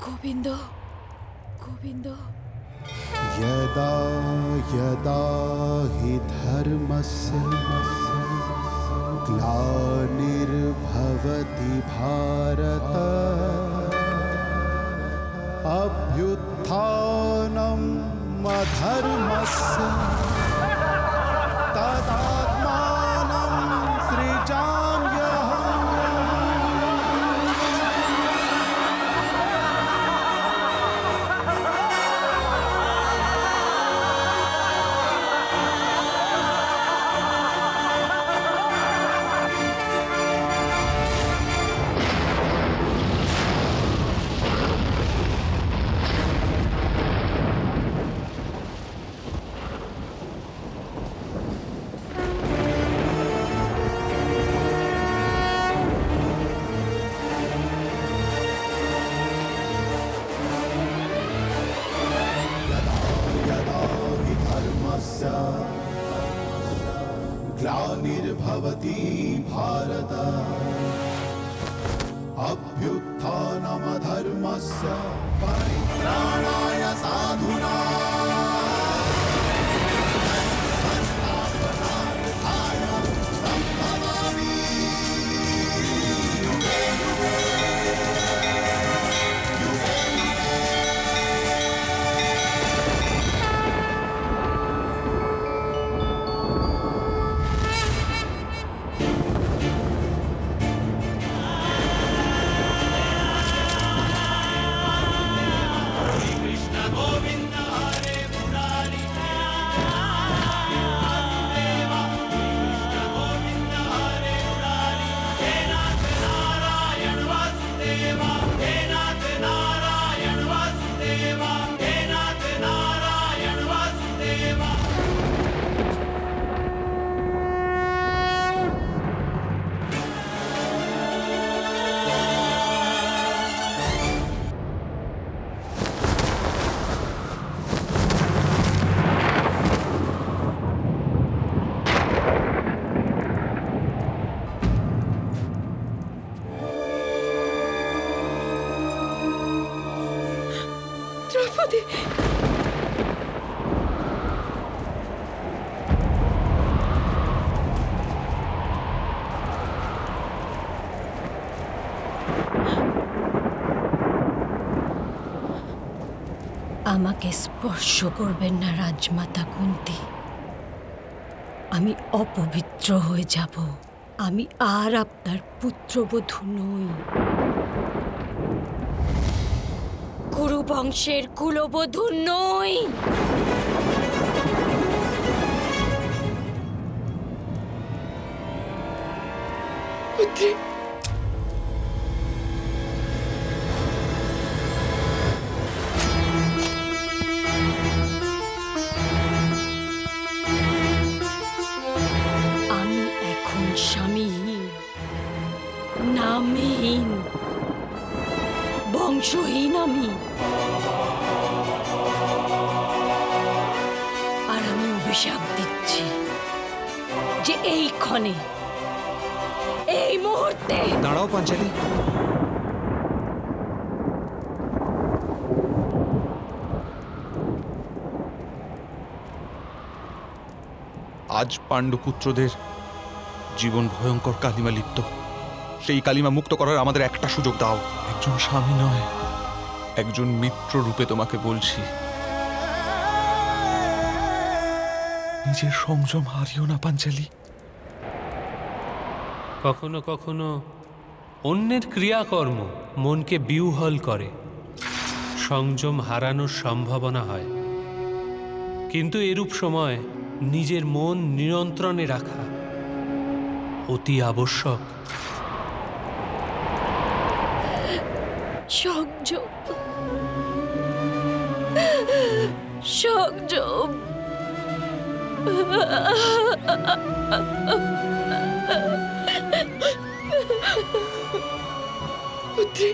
গোবিন্দ গোবিন্দ यदा यदा हि धर्मस्य ग्लानिर्भवति भारत अभ्युत्थानम् अधर्मस्य तदात्मानं सृजाम्यहम्। ग्लानिर्भवति भारत अभ्युत्थानमधर्मस्य परित्राणाय साधूनां দ্রৌপদী আমাকে স্পর্শ করবেন না রাজমাতা কুন্তী, আমি অপবিত্র হয়ে যাব। আমি আর আপনার পুত্রবধূ নই, কুরু বংশের কুলবধূ নই। পুত্রী, আমি এখন স্বামীহীন, নামহীন, বংশহীন। আমি আর আমি অভিশাপ দিচ্ছি যে এই ক্ষণে, এই মুহূর্তে। দাঁড়াও পাঞ্চালী, আজ পাণ্ডুপুত্রদের জীবন ভয়ঙ্কর কালিমা লিপ্ত। সেই কালিমা মুক্ত করার আমাদের একটা সুযোগ দাও। একজন স্বামী নয়, একজন মিত্র রূপে তোমাকে বলছি, নিজের সংযম হারিও না পাঞ্চালী। কখনো কখনো অন্যের ক্রিয়াকর্ম মনকে বিহ্বল করে, সংযম হারানোর সম্ভাবনা হয়। কিন্তু এরূপ সময় নিজের মন নিয়ন্ত্রণে রাখা অতি আবশ্যক। সংযম, সংযম। পুত্রী,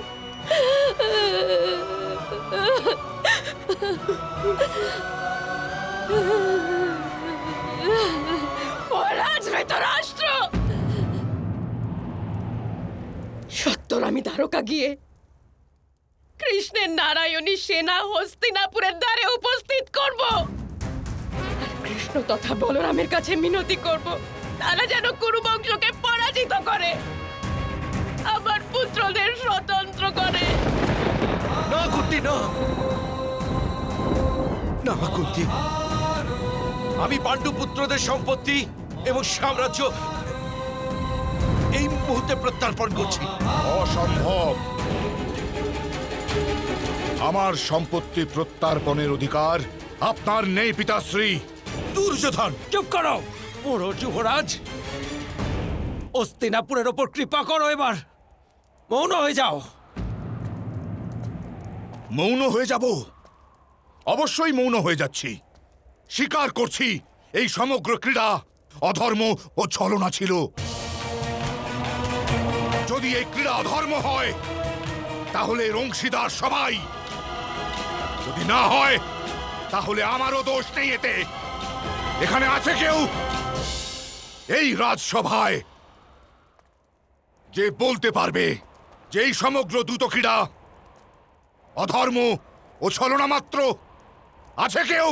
ধৃতরাষ্ট্র, সত্তর আমি দ্বারকা গিয়ে কৃষ্ণের নারায়ণী সেনা হস্তিনাপুরের দ্বারে উপস্থিত করব। আর কৃষ্ণ তথা বলরামের কাছে মিনতি করব, তারা যেন কুরু বংশকে পরাজিত করে, আমার পুত্রদের স্বতন্ত্র করে। না কুন্তি, না না কুন্তি, আমি পাণ্ডুপুত্রদের সম্পত্তি এবং সাম্রাজ্য এই মুহূর্তে প্রত্যার্পণ করছি। অসম্ভব। আমার সম্পত্তি প্রত্যার্পণের অধিকার আপনার নেই পিতাশ্রী। দুর্যোধন, চুপ করো। বড় যুবরাজ, হস্তিনাপুরের ওপর কৃপা করো, এবার মৌন হয়ে যাও। মৌন হয়ে যাব? অবশ্যই মৌন হয়ে যাচ্ছি। স্বীকার করছি এই সমগ্র ক্রীড়া অধর্ম ও ছলনা ছিল। যদি এই ক্রীড়া অধর্ম হয় তাহলে এর অংশীদার সবাই, যদি না হয় তাহলে আমারও দোষ নেই এতে। এখানে আছে কেউ এই রাজসভায় যে বলতে পারবে যে এই সমগ্র দ্রুত ক্রীড়া অধর্ম ও ছলনা মাত্র? আছে কেউ?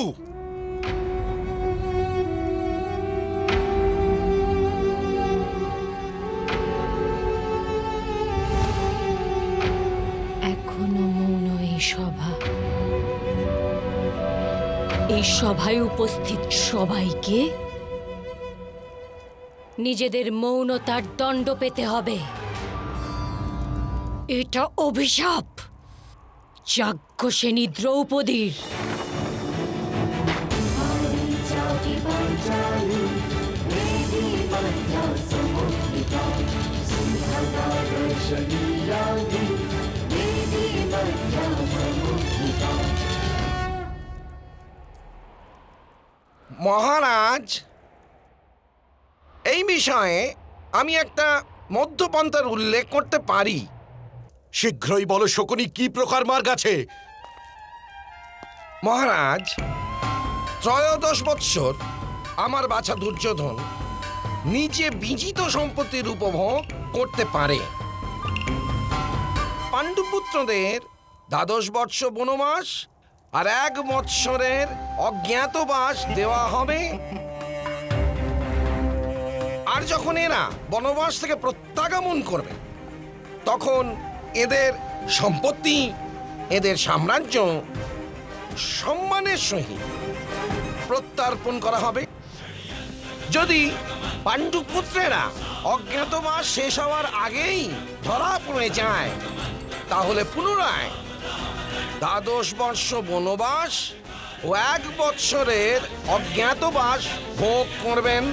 এখনো মৌন এই সভা। এই সভায় উপস্থিত সবাইকে নিজেদের মৌনতার দণ্ড পেতে হবে। এটা অভিশাপ যাজ্ঞসেনী দ্রৌপদীর। মহারাজ, এই বিষয়ে আমি একটা মধ্যপন্থার উল্লেখ করতে পারি। শীঘ্রই বলো শকুনি, কি প্রকার মার গেছে? মহারাজ, 13 বৎসর আমার বাছা দুর্যোধন নিজে বিজিত সম্পত্তির উপভোগ করতে পারে। পাণ্ডুপুত্রদের 12 বৎস বনবাস আর 1 বৎসরের অজ্ঞাতবাস দেওয়া হবে। আর যখন এরা বনবাস থেকে প্রত্যাগমন করবে তখন এদের সম্পত্তি, এদের সাম্রাজ্য সম্মানের সহিত প্রত্যার্পণ করা হবে। যদি পাণ্ডুপুত্রেরা অজ্ঞাতবাস শেষ হওয়ার আগেই ধরা পড়ে যায় তাহলে পুনরায় 12 বর্ষ বনবাস ও 1 বৎসরের অজ্ঞাতবাস ভোগ করবেন।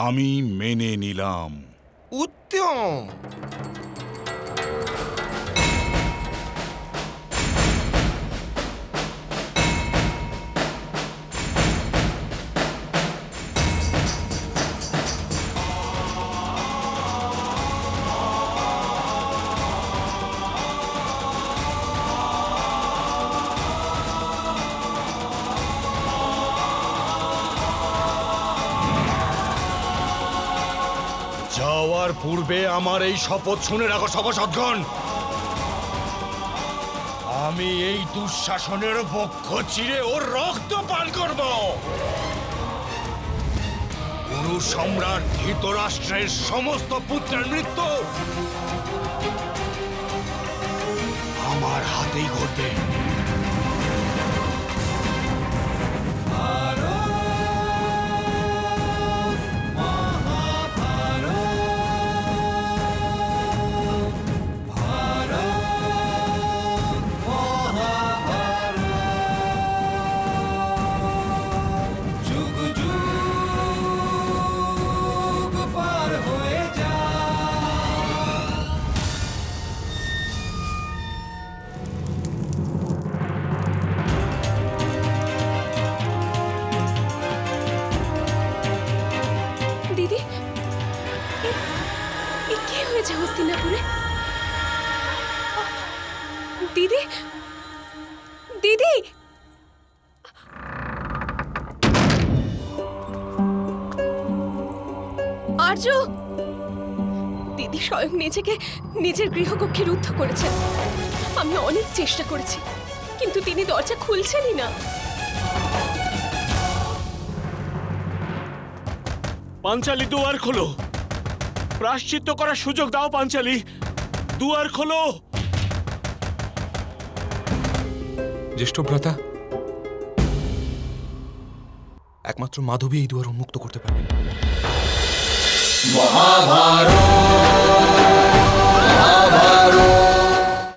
আমি মেনে নিলাম। উত্তম। যাওয়ার পূর্বে আমার এই শপথ শুনে রাখো সভাসদগণ। আমি এই দুঃশাসনের বক্ষ চিরে ওর রক্ত পান করব। কুরু সম্রাট ধৃতরাষ্ট্রের সমস্ত পুত্রের মৃত্যু আমার হাতেই ঘটবে। হস্তিনাপুরে দিদি, দিদি, আর্য, দিদি স্বয়ং নিজেকে নিজের গৃহকক্ষে রুদ্ধ করেছেন। আমি অনেক চেষ্টা করেছি, কিন্তু তিনি দরজা খুলছেনই না। পাঞ্চালি, দুয়ার খোলো। প্রায়শ্চিত্ত করার সুযোগ দাও পাঞ্চালি, দুয়ার খোলো। জ্যেষ্ঠ ভ্রাতা, একমাত্র মাধবী এই দুয়ার উন্মুক্ত করতে পারবেন। মহাভারত